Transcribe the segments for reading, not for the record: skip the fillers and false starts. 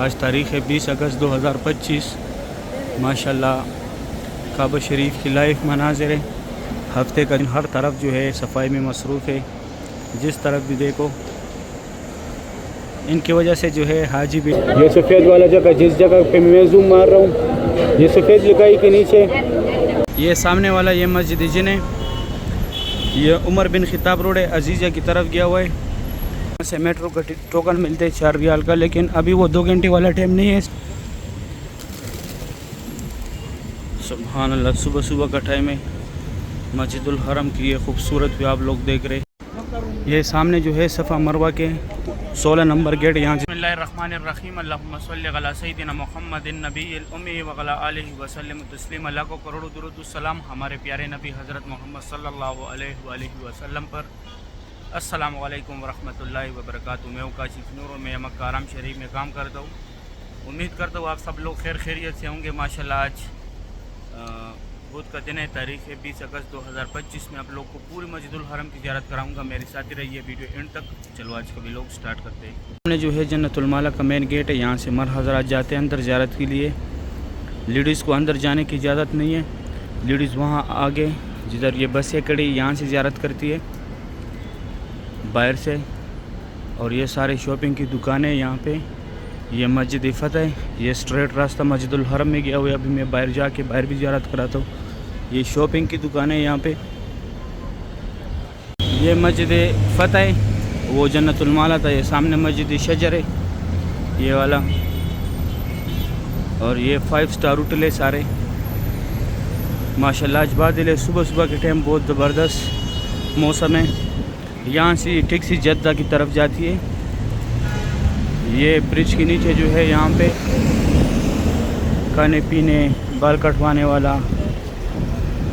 आज तारीख़ है 20 अगस्त 2025। माशाल्लाह काबा शरीफ की लाइव मनाज़िर है। हफ्ते का दिन हर तरफ जो है सफाई में मसरूफ़ है। जिस तरफ भी देखो इनकी वजह से जो है हाजी भी। ये सफ़ेद वाला जगह जिस जगह पे मैं जूम मार रहा हूँ, ये सफ़ेद लिखाई के नीचे ये सामने वाला ये मस्जिद जिन है, ये उमर बिन खिताब रोड है, अजीज़ा की तरफ गया हुआ है। यहाँ से मेट्रो का टोकन मिलते हैं 4 रियाल का, लेकिन अभी वो 2 घंटे वाला टाइम नहीं है। सुभान अल्लाह, सुबह सुबह का टाइम है। मस्जिदुल हरम की ये खूबसूरत भी आप लोग देख रहे। ये सामने जो है सफ़ा मरवा के 16 नंबर गेट। यहाँ बिस्मिल्लाहिर्रहमानिर्रहीम अल्लाहुम्मा सल्लि अला सय्यिदिना मुहम्मदिन नबील उम्मी व अला आलिहि व सल्लम तस्लीम। अल्लाह को करोड़ों दुरूद सलाम हमारे प्यारे नबी हज़रत मोहम्मद सल्लल्लाहु अलैहि वसल्लम पर। अस्सलाम वालेकुम वरहमतुल्लाहि व बरकातुहू। मैं काशिफ नूर, मैं मक्का हरम शरीफ में काम करता हूँ। उम्मीद करता हूँ आप सब लोग खैर खैरियत से होंगे। माशाल्लाह आज बुध का दिन है, तारीख़ है 20 अगस्त 2025 में आप लोग को पूरी मस्जिदुल हरम की ज़ियारत कराऊंगा। मेरे साथ ही रहिए वीडियो एंड तक। चलो आज का व्लॉग स्टार्ट करते हैं। हमने जो है जन्नतुल माला का मेन गेट है, यहाँ से मर्द हज़रात जाते हैं अंदर ज़ियारत के लिए। लेडीज़ को अंदर जाने की इजाज़त नहीं है। लेडीज़ वहाँ आगे जिधर ये बसें खड़ी यहाँ से ज़ियारत करती है बाहर से। और ये सारे शॉपिंग की दुकानें यहाँ पे। ये मस्जिद फतह, ये स्ट्रेट रास्ता मस्जिदुल हरम में गया हुआ है। अभी मैं बाहर जाके बाहर भी ज़ियारत कराता हूँ। ये शॉपिंग की दुकानें यहाँ पे। ये मस्जिद फतह है, वो जन्नतुल माला था। ये सामने मस्जिद शजर है ये वाला। और ये 5 स्टार होटल है सारे। माशाल्लाह आज बादल है, सुबह सुबह के टाइम बहुत ज़बरदस्त मौसम है। यहाँ से टैक्सी जद्दा की तरफ जाती है। ये ब्रिज के नीचे जो है यहाँ पे खाने पीने, बाल कटवाने वाला,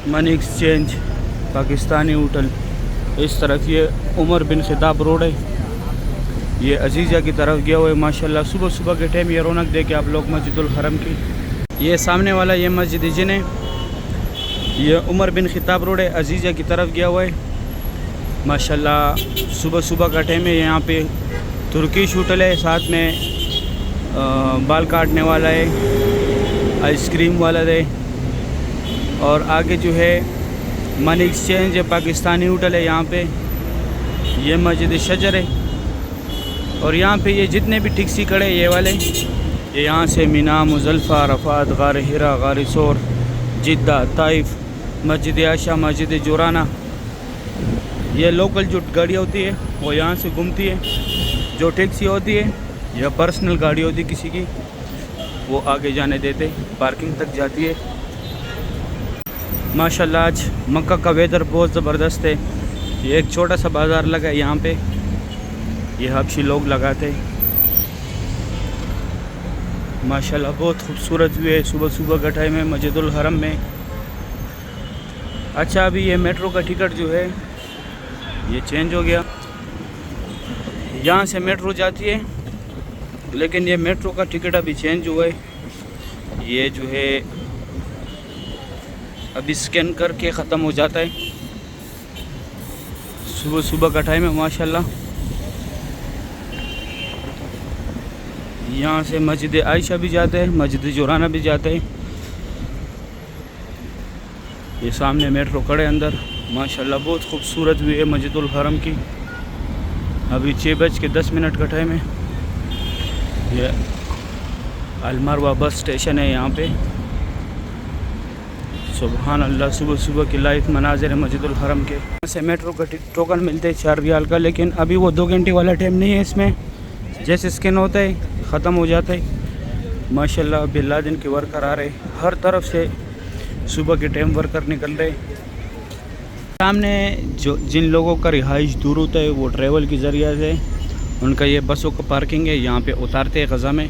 मनी एक्सचेंज, पाकिस्तानी होटल। इस तरफ ये उमर बिन खिताब रोड है, ये अजीज़ा की तरफ गया हुआ है। माशाल्लाह सुबह सुबह के टाइम ये रौनक देखे आप लोग मस्जिदुल हरम की। ये सामने वाला ये मस्जिद जिन है, ये उमर बिन खिताब रोड है, अजीज़ा की तरफ गया हुआ है। माशाल्लाह सुबह सुबह का टाइम है। यहाँ पे तुर्किश होटल है, साथ में बाल काटने वाला है, आइसक्रीम वाला है। और आगे जो है मनी एक्सचेंज है, पाकिस्तानी होटल है यहाँ पे। ये मस्जिद शजर है। और यहाँ पे ये जितने भी टैक्सी खड़े ये वाले, ये यहाँ से मीना, मुज़ल्फ़ा, अरफ़ात, गार हिरा, गार सोर, जिद्दा, ताइफ, मस्जिद आशा, मस्जिद जोराना, ये लोकल जो गाड़ियाँ होती है वो यहाँ से घूमती है। जो टैक्सी होती है या पर्सनल गाड़ी होती है किसी की, वो आगे जाने देते, पार्किंग तक जाती है। माशाल्लाह आज मक्का का वेदर बहुत ज़बरदस्त है। ये एक छोटा सा बाज़ार लगा है यहाँ पे, ये हबशी लोग लगाते। माशाल्लाह बहुत खूबसूरत व्यू है सुबह सुबह का टाइम है मस्जिदुल हरम में। अच्छा अभी ये मेट्रो का टिकट जो है ये चेंज हो गया। यहाँ से मेट्रो जाती है, लेकिन ये मेट्रो का टिकट अभी चेंज हुआ है। ये जो है अभी स्कैन करके ख़त्म हो जाता है। सुबह सुबह का टाइम है माशाल्लाह। यहाँ से मस्जिद आयशा भी जाता है, मस्जिद जोराना भी जाता है। ये सामने मेट्रो खड़े अंदर। माशाल्लाह बहुत खूबसूरत भी है मस्जिदुल हरम की। अभी 6:10 का टाइम है। ये अलमरवा बस स्टेशन है यहाँ पे। सुभान अल्लाह, सुबह सुबह की लाइव मनाज़िर है मस्जिदुल हरम के। यहाँ से मेट्रो का टोकन मिलते हैं 4 रियाल का, लेकिन अभी वो 2 घंटे वाला टाइम नहीं है। इसमें जैसे स्कैन होता है ख़त्म हो जाता है। माशाल्लाह बिल्लादिन के वर्कर आ रहे, हर तरफ से सुबह के टाइम वर्कर निकल रहे। सामने जो जिन लोगों का रिहाइश दूर होता है वो ट्रैवल के ज़रिए से उनका ये बसों का पार्किंग है, यहाँ पे उतारते हैं ग़ज़ा में।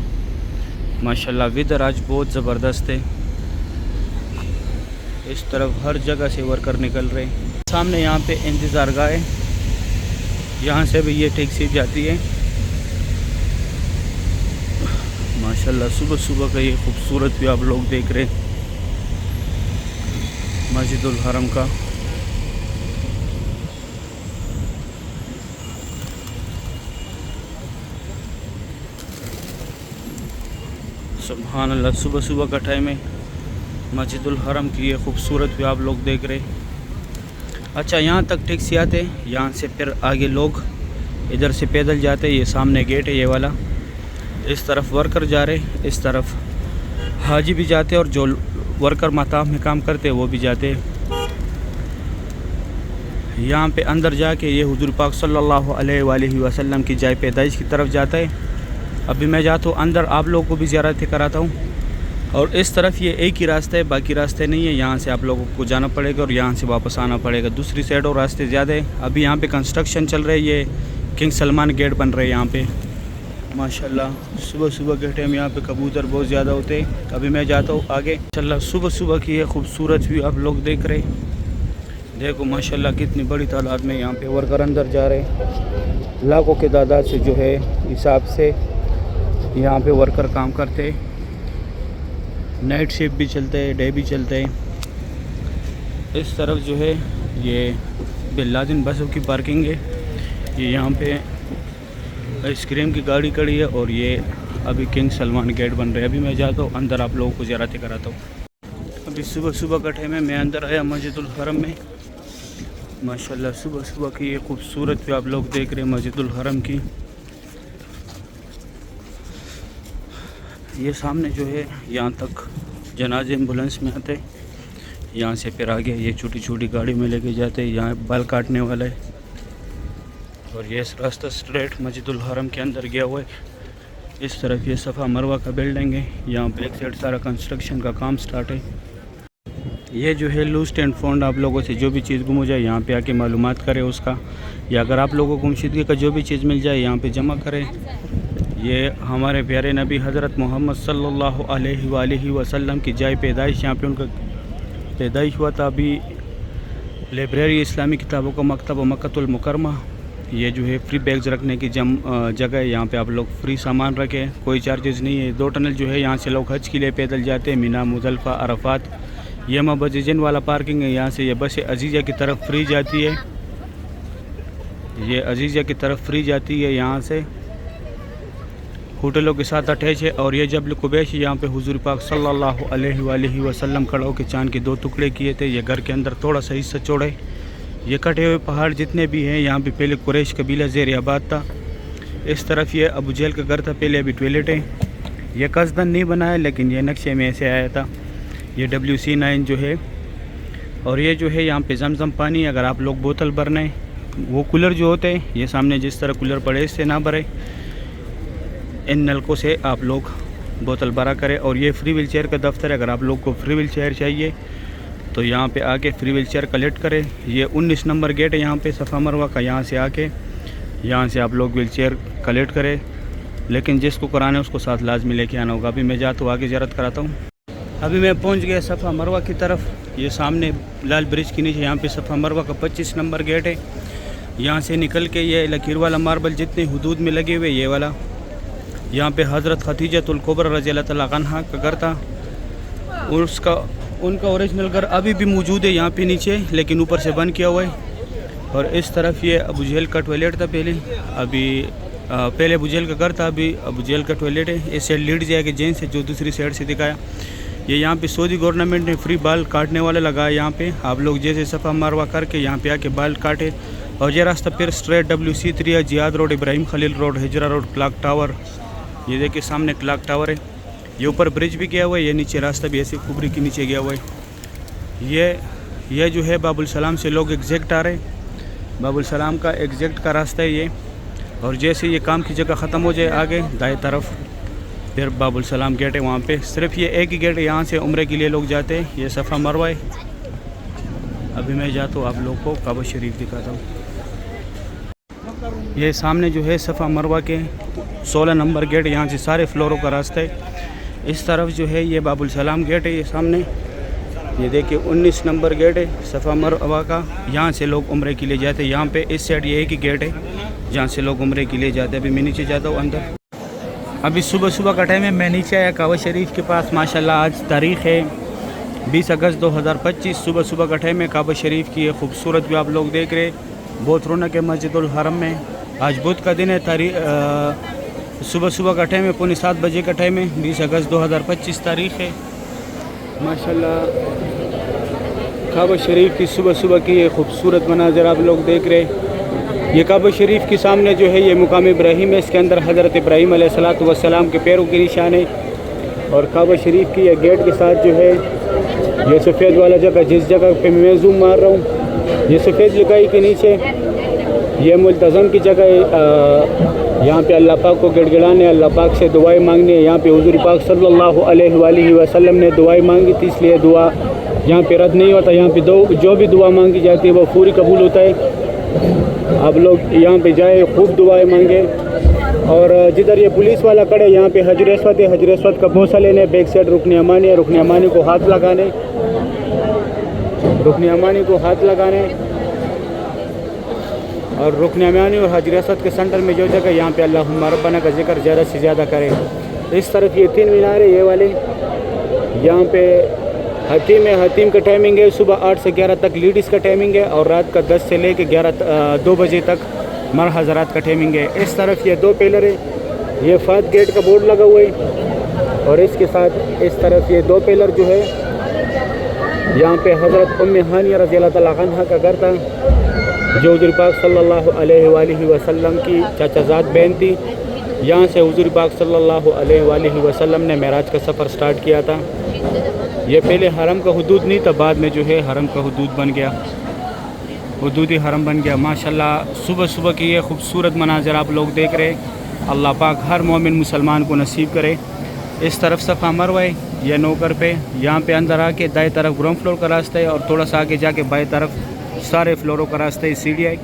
माशाल्लाह वेदर आज बहुत ज़बरदस्त है। इस तरफ हर जगह से वर्कर निकल रहे हैं। सामने यहाँ पे इंतज़ार गाह है, यहाँ से भी ये टैक्सी जाती है। माशाल्लाह सुबह सुबह का ये खूबसूरत भी आप लोग देख रहे हैं मस्जिदुल हरम का। सुभान अल्लाह, सुबह सुबह का टाइम है। मस्जिदुल हरम की ये खूबसूरत भी आप लोग देख रहे। अच्छा, यहाँ तक टैक्सी आते, यहाँ से फिर आगे लोग इधर से पैदल जाते। ये सामने गेट है ये वाला, इस तरफ वर्कर जा रहे, इस तरफ हाजी भी जाते और जो वर्कर मताफ में काम करते वो भी जाते। यहाँ पे अंदर जाके ये हुजूर पाक सल्लल्लाहु अलैहि वसल्लम की जाए पैदाइश की तरफ जाता है। अभी मैं जाता हूँ अंदर, आप लोगों को भी ज़ियारत कराता हूँ। और इस तरफ ये एक ही रास्ता है, बाकी रास्ते नहीं है। यहाँ से आप लोगों को जाना पड़ेगा और यहाँ से वापस आना पड़ेगा। दूसरी साइड और रास्ते ज़्यादा है। अभी यहाँ पे कंस्ट्रक्शन चल रहा है, ये किंग सलमान गेट बन रहे हैं यहाँ पे। माशाल्लाह सुबह सुबह के टाइम यहाँ पे कबूतर बहुत ज़्यादा होते हैं। अभी मैं जाता हूँ आगे। माशाल्लाह सुबह सुबह की ये खूबसूरत भी आप लोग देख रहे। देखो माशाल्लाह कितनी बड़ी तादाद में यहाँ पे वर्कर अंदर जा रहे। लाखों के तादाद से जो है हिसाब से यहाँ पे वर्कर काम करते। नाइट शिफ्ट भी चलते हैं, डे भी चलते हैं। इस तरफ जो है ये बिल्लादिन बसों की पार्किंग है। ये यहाँ पे आइसक्रीम की गाड़ी खड़ी है और ये अभी किंग सलमान गेट बन रहे हैं। अभी मैं जाता हूँ अंदर, आप लोगों को ज़ियारत कराता हूँ। अभी सुबह सुबह का टाइम है, मैं अंदर आया मस्जिदुल हरम में। माशाल्लाह सुबह सुबह की ये खूबसूरत भी आप लोग देख रहे हैं मस्जिदुल हरम की। ये सामने जो है यहाँ तक जनाजे एम्बुलेंस में आते, यहाँ से फिर आगे ये छोटी छोटी गाड़ी में लेके जाते। यहाँ बाल काटने वाला है और ये रास्ता स्ट्रेट मस्जिदुल हरम के अंदर गया हुआ है। इस तरफ ये सफ़ा मरवा का बिल्डिंग है, यहाँ पे एक साइड सारा कंस्ट्रक्शन का काम स्टार्ट है। ये जो है लूस्ट एंड फाउंड, आप लोगों से जो भी चीज़ गुम हो जाए यहाँ पे आके मालूमात करें उसका, या अगर आप लोगों को गुमशुदगी का जो भी चीज़ मिल जाए यहाँ पे जमा करें। ये हमारे प्यारे नबी हज़रत मोहम्मद सल्लल्लाहु अलैहि वसल्लम की जाए पैदाइश, यहाँ पे उनका पैदाइश हुआ था। अभी लाइब्रेरी इस्लामी किताबों का मकतब मक्कतुल मुकरमा, ये जो है फ्री बैग्स रखने की जगह है। यहाँ पे आप लोग फ्री सामान रखें, कोई चार्जेस नहीं है। 2 टनल जो है यहाँ से लोग हज के लिए पैदल जाते हैं, मीना मुज़ल्फ़ा अरफात। ये मबजिन वाला पार्किंग है, यहाँ से ये बस अजीज़ा की तरफ फ्री जाती है। ये अजीज़ा की तरफ फ्री जाती है, यहाँ से होटलों के साथ अटैच है। और ये जबल कुबैश, यहाँ पे हुजूर पाक सल्लल्लाहु अलैहि वसल्लम खड़ा होकर चांद के 2 टुकड़े किए थे। ये घर के अंदर थोड़ा सा हिस्सा चौड़ा है। ये कटे हुए पहाड़ जितने भी हैं, यहाँ पे पहले कुरैश कबीला ज़ेर आबाद था। इस तरफ ये अबू जहल का घर था पहले, अभी टॉयलेट है। ये कसदन नहीं बनाया, लेकिन ये नक्शे में ऐसे आया था। ये WC9 जो है, और ये जो है यहाँ पे जमजम पानी, अगर आप लोग बोतल भरने, वो कूलर जो होते हैं, ये सामने जिस तरह कूलर पड़े इससे ना भरे, इन नलकों से आप लोग बोतल भरा करें। और ये फ्री व्हील चेयर का दफ्तर है, अगर आप लोग को फ्री व्हील चेयर चाहिए तो यहाँ पे आके फ्री व्हील चेयर कलेक्ट करें। ये 19 नंबर गेट है यहाँ पे सफ़ा मरवा का, यहाँ से आके यहाँ से आप लोग व्हील चेयर कलेक्ट करें। लेकिन जिसको कराना है उसको साथ लाजमी लेके आना होगा। अभी मैं जाता हूँ आगे ज़ियारत कराता हूँ। अभी मैं पहुँच गया सफ़ा मरवा की तरफ। ये सामने लाल ब्रिज के नीचे यहाँ पे सफ़ा मरवा का 25 नंबर गेट है। यहाँ से निकल के ये लकीर वाला मार्बल जितने हुदूद में लगे हुए, ये वाला यहाँ पे हज़रत खदीजतुल कुबरा रज़ियल्लाहु तआला अन्हा का घर था। उनका ओरिजिनल घर अभी भी मौजूद है यहाँ पे नीचे, लेकिन ऊपर से बंद किया हुआ है। और इस तरफ ये अबू जहल का टॉयलेट था पहले, पहले अबू जहल का घर था, अभी अबू जहल का टॉयलेट है। इस साइड लीड जाएगा जेंट्स से, जो दूसरी साइड से दिखाया। ये यहाँ पे सऊदी गवर्नमेंट ने फ्री बाल काटने वाला लगाया यहाँ पे। आप लोग जैसे सफ़ा मरवा करके यहाँ पे आके बाल काटे। और ये रास्ता फिर straight WC3 Ziyad road, Ibrahim Khalil road, Hijra road, clock tower. ये देखिए सामने क्लॉक टावर है। ये ऊपर ब्रिज भी गया हुआ है, ये नीचे रास्ता भी ऐसे कुबरी के नीचे गया हुआ है। ये जो है बाबुल सलाम से लोग एग्जैक्ट आ रहे हैं। बाबुल सलाम का एग्जैक्ट का रास्ता है ये। और जैसे ये काम की जगह ख़त्म हो जाए आगे दाएं तरफ फिर बाबुल सलाम गेट है। वहाँ पे सिर्फ ये एक ही गेट है, यहाँ से उम्रे के लिए लोग जाते हैं। ये सफ़ा मरवा है। अभी मैं जाता हूँ आप लोग को काबा शरीफ दिखाता हूँ। ये सामने जो है सफ़ा मरवा के 16 नंबर गेट, यहाँ से सारे फ्लोरों का रास्ता है। इस तरफ जो है ये बाबुल सलाम गेट है। ये सामने ये देखिए 19 नंबर गेट है सफ़ा मरवा का, यहाँ से लोग उम्रे के लिए जाते हैं। यहाँ पे इस साइड ये एक ही गेट है जहाँ से लोग उम्रे के लिए जाते हैं। अभी मैं नीचे जाता हूँ अंदर। अभी सुबह सुबह का टाइम है, मैं नीचे आया काबा शरीफ के पास। माशाल्लाह आज तारीख़ है 20 अगस्त 2025। सुबह सुबह का टाइम है। काबा शरीफ की ये खूबसूरत भी आप लोग देख रहे, बहुत रौनक है मस्जिदुल हरम में। आज बुध का दिन है, सुबह सुबह का टाइम है, 6:45 बजे का टाइम है। 20 अगस्त 2025 तारीख़ है। माशाल्लाह काबा शरीफ की सुबह सुबह की ये खूबसूरत मनाज़र आप लोग देख रहे हैं। ये काबा शरीफ के सामने जो है ये मुकाम इब्राहिम है। इसके अंदर हज़रत इब्राहिम अलैहिस्सलातु वस्सलाम के पैरों के निशान है। और काबा शरीफ की ये गेट के साथ जो है ये सफ़ेद वाला जगह, जिस जगह पे मैं जूम मार रहा हूँ, ये सफ़ेद लिखाई के नीचे ये मुल्तज़म की जगह है। यहाँ पे अल्लाह पाक को गिड़गिड़ाने, अल्लाह पाक से दुआएं मांगने। यहाँ पे हुज़ूर पाक सल्लल्लाहु अलैहि वसल्लम ने दुआएं मांगी थी, इसलिए दुआ यहाँ पे रद्द नहीं होता। यहाँ पे जो भी दुआ मांगी जाती है वो पूरी कबूल होता है। आप लोग यहाँ पे जाए, खूब दुआएं मांगे। और जिधर ये पुलिस वाला खड़े यहाँ पे हजर अस्वद है, हजर अस्वद का बोसा लेने, बैक साइड रुकन अमानी है, रुकन अमानी को हाथ लगाने, रुकन अमानी को हाथ लगाने। और रुकन अमानी और हजर अस्वद के सेंटर में जो जगह यहाँ पे अल्लाहुम्मा रब्बना का जिक्र ज़्यादा से ज़्यादा करें। इस तरफ ये 3 मीनार है, ये वाले यहाँ पे हतीम है। हतीम का टाइमिंग है सुबह 8 से 11 तक लेडीज़ का टाइमिंग है, और रात का 10 से लेकर 2 बजे तक मर हज़रात का टाइमिंग है। इस तरफ ये 2 पिलर है, ये फात गेट का बोर्ड लगा हुआ है। और इसके साथ इस तरफ ये 2 पिलर जो है, यहाँ पे हज़रत उम्मे हानिया रज़ियल्लाहु तआला अन्हा का घर था, जो हुज़ूर पाक सल्लल्लाहु अलैहि वसल्लम की चाचाज़ाद बहन थी। यहाँ से हुज़ूर पाक सल्लल्लाहु अलैहि वसल्लम ने मेराज का सफ़र स्टार्ट किया था। ये पहले हरम का हुदूद नहीं था, बाद में जो है हरम का हुदूद बन गया, हुदूदी हरम बन गया। माशाल्लाह सुबह सुबह की ये खूबसूरत मनाज़र आप लोग देख रहे हैं। अल्लाह पाक हर मोमिन मुसलमान को नसीब करे। इस तरफ सफ़ा मरवा है, यह नौकर पे, यहाँ पे अंदर आके दाएं तरफ ग्राउंड फ्लोर का रास्ता है, और थोड़ा सा आगे जाके बाएं तरफ सारे फ्लोरों का रास्ता है, सीढ़ियाँ है।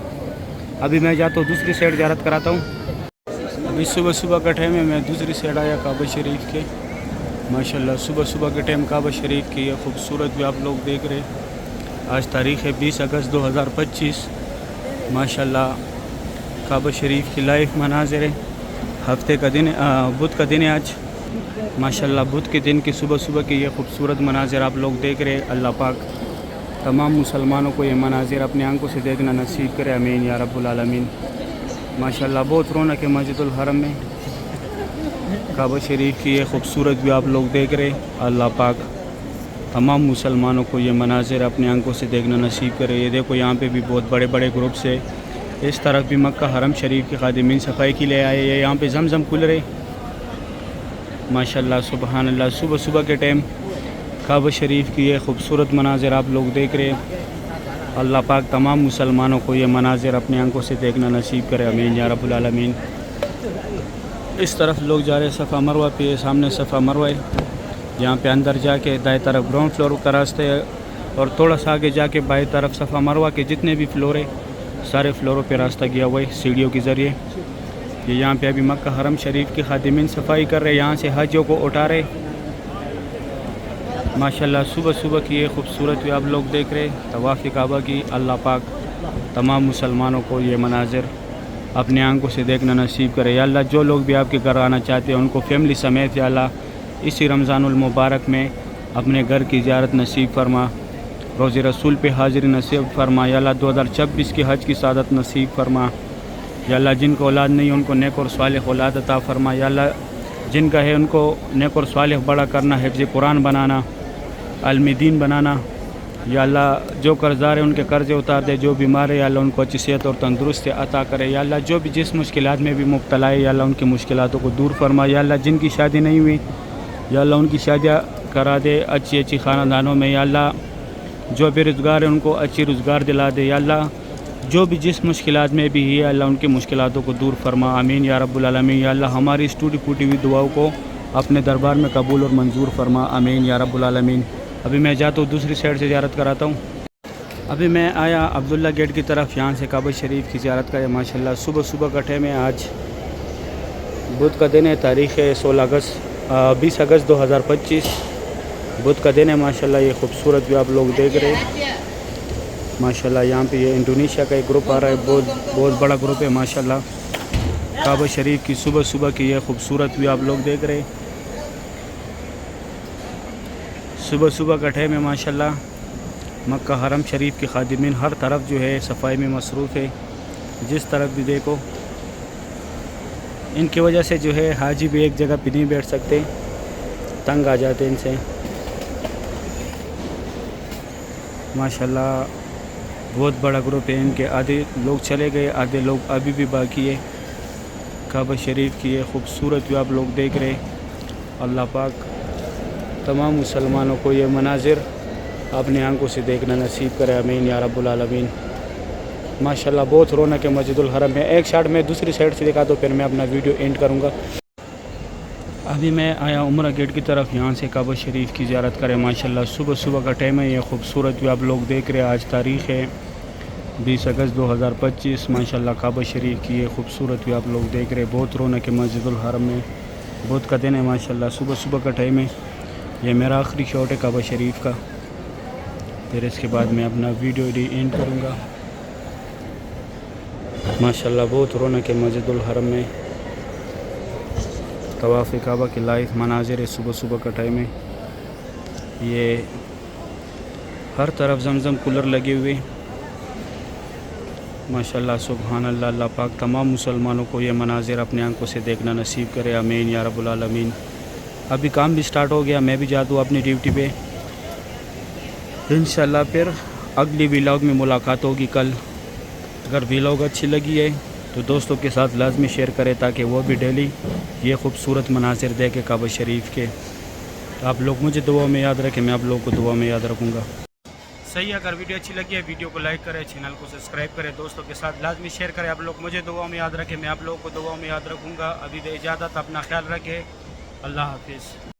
अभी मैं जाता हूँ दूसरी साइड ज़ियारत कराता हूँ। अभी सुबह सुबह का टाइम है, मैं दूसरी साइड आया काबा शरीफ के। माशाल्लाह सुबह सुबह के टाइम काबा शरीफ की ये खूबसूरत भी आप लोग देख रहे हैं। आज तारीख़ है 20 अगस्त 2025। माशाल्लाह काबा शरीफ की लाइव मनाज़िर है। हफ्ते का दिन, बुध का दिन है आज। माशाल्लाह बुध के दिन की सुबह सुबह की ये खूबसूरत मनाज़िर आप लोग देख रहे हैं। अल्लाह पाक तमाम मुसलमानों को ये मनाज़िर अपनी आंखों से देखना नसीब करे, आमीन या रब्बुल आलमीन। माशाल्लाह बहुत रौनक है मस्जिदुल हरम में। काबा शरीफ की ये खूबसूरत भी आप लोग देख रहे हैं। अल्लाह पाक तमाम मुसलमानों को ये मनाज़िर अपनी आंखों से देखना नसीब करे। ये देखो यहाँ पे भी बहुत बड़े बड़े ग्रुप से, इस तरफ भी मक्का हरम शरीफ के खादिमीन सफाई के लिए आए। ये यहाँ पे जमजम खुल रहे माशाल्लाह सुबहान अल्लाह। सुबह सुबह के टाइम काबा शरीफ की ये खूबसूरत मनाज़िर आप लोग देख रहे हैं। अल्लाह पाक तमाम मुसलमानों को ये मनाज़िर अपनी आंखों से देखना नसीब करे, आमीन या रब्बुल आलमीन। इस तरफ लोग जा रहे सफ़ा मरवा पे, सामने सफ़ा मरवा है। यहाँ पे अंदर जाके दाएं तरफ ग्राउंड फ्लोर का रास्ता है, और थोड़ा सा आगे जाके बाएं तरफ सफ़ा मरवा के जितने भी फ्लोर है सारे फ्लोरों पे रास्ता गया हुआ है सीढ़ियों के ज़रिए। ये यहाँ पे अभी मक्का हरम शरीफ के खादिमीन सफाई कर रहे हैं, यहाँ से हाजियों को उठा रहे। माशाल्लाह सुबह सुबह की ये खूबसूरत भी आप लोग देख रहे हैं तवाफ़ काबा की। अल्लाह पाक तमाम मुसलमानों को ये मनाज़िर अपनी आंखों से देखना नसीब करे। या अल्लाह जो लोग भी आपके घर आना चाहते हैं उनको फैमिली समेत या अल्लाह इसी रमज़ानुल मुबारक में अपने घर की ज़ियारत नसीब फरमा, रोज़े रसूल पे हाज़िरी नसीब फरमा। या अल्लाह 2026 की हज की सादत नसीब फरमा। या अल्लाह जिनको औलाद नहीं उनको नेक और सालेह औलाद अता फरमा। या अल्लाह जिनका है उनको नेक और सालेह बड़ा करना, हिफ्ज़ कुरान बनाना, आलमी दीन बनाना। या अल्लाह जो कर्ज़दार है उनके कर्ज़े उतार दे, जो बीमार है या अल्लाह उनको अच्छी सेहत और तंदुरुस्ती अता करे। या अल्लाह जो भी जिस मुश्किलात में भी मुब्तला है या अल्लाह उनकी मुश्किलातों को दूर फरमा। या अल्लाह जिनकी शादी नहीं हुई या अल्लाह उनकी शादियाँ करा दे अच्छी अच्छी ख़ानदानों में। या अल्लाह जो बेरोज़गार है उनको अच्छी रोज़गार दिला दे। या अल्लाह जो भी जिस मुश्किलात में भी है अल्लाह उनकी मुश्किलातों को दूर फरमा, आमीन या रब्बुल आलमीन। या अल्लाह हमारी इस टूटी फूटी हुई दुआओं को अपने दरबार में कबूल और मंजूर फरमा, आमीन या रब्बुल आलमीन। अभी मैं जाता हूँ दूसरी साइड से ज़ियारत कराता हूँ। अभी मैं आया अब्दुल्ला गेट की तरफ, यहाँ से काबा शरीफ की ज़ियारत का। माशाल्लाह सुबह सुबह का टाइम है। आज बुध का दिन है, तारीख़ है 20 अगस्त 2025 बुध का दिन है। माशाल्लाह ये खूबसूरत भी आप लोग देख रहे हैं। माशाल्लाह यहाँ पे ये इंडोनेशिया का एक ग्रुप आ रहा है, बहुत बड़ा ग्रुप है माशाल्लाह। काबा शरीफ की सुबह सुबह की ये खूबसूरत भी आप लोग देख रहे हैं। सुबह सुबह का टाइम है माशाल्लाह। मक्का हरम शरीफ के खादिमीन हर तरफ जो है सफाई में मसरूफ़ है। जिस तरफ भी देखो इनकी वजह से जो है हाजी भी एक जगह पे नहीं बैठ सकते, तंग आ जाते इनसे। माशाल्लाह बहुत बड़ा ग्रुप है इनके, आधे लोग चले गए, आधे लोग अभी भी बाकी है। काबा शरीफ की ये खूबसूरत भी आप लोग देख रहे। अल्लाह पाक तमाम मुसलमानों को ये मनाजिर अपने आंखों से देखना नसीब करे, आमीन या रब्बुल आलमीन। माशाल्लाह बहुत रौनक है मस्जिदुल हरम में। एक साइड में दूसरी साइड से दिखा दो, फिर मैं अपना वीडियो एंड करूँगा। अभी मैं आया उम्रा गेट की तरफ, यहाँ से काबा शरीफ की ज़ियारत करें। माशाल्लाह सुबह सुबह का टाइम है, ये खूबसूरत भी आप लोग देख रहे हैं। आज तारीख़ है 20 अगस्त 2025। माशाल्लाह काबा शरीफ की ये खूबसूरत भी आप लोग देख रहे हैं। बहुत रौनक है मस्जिदुल हरम में, बहुत का दिन है माशाल्लाह। सुबह सुबह का टाइम है। ये मेरा आखिरी शॉट है काबा शरीफ का, फिर इसके बाद मैं अपना वीडियो एंड करूँगा। माशाल्लाह बहुत रौनक है मस्जिदुल हरम में। तवाफ़ काबा के लायक मनाजिर है, सुबह सुबह का टाइम है। ये हर तरफ जमजम कूलर लगे हुए। माशाल्लाह सुबहान अल्लाह। अल्लाह पाक तमाम मुसलमानों को ये मनाजिर अपने आंखों से देखना नसीब करे, आमीन या रब्बुल आलमीन। अभी काम भी स्टार्ट हो गया, मैं भी जाता हूँ अपनी ड्यूटी पे। इंशाल्लाह फिर अगली व्लॉग में मुलाकात होगी कल। अगर व्लॉग अच्छी लगी है तो दोस्तों के साथ लाजमी शेयर करें, ताकि वो भी डेली ये खूबसूरत मनाजिर देखे काबा शरीफ के। तो आप लोग मुझे दुआ में याद रखें, मैं आप लोगों को दुआ में याद रखूँगा। सही है, अगर वीडियो अच्छी लगी है वीडियो को लाइक करें, चैनल को सब्सक्राइब करें, दोस्तों के साथ लाजमी शेयर करें। आप लोग मुझे दुआ में याद रखें, मैं आप लोगों को दुआ में याद रखूँगा। अभी दे इजाज़त, अपना ख्याल रखें। अल्लाह हाफिज़।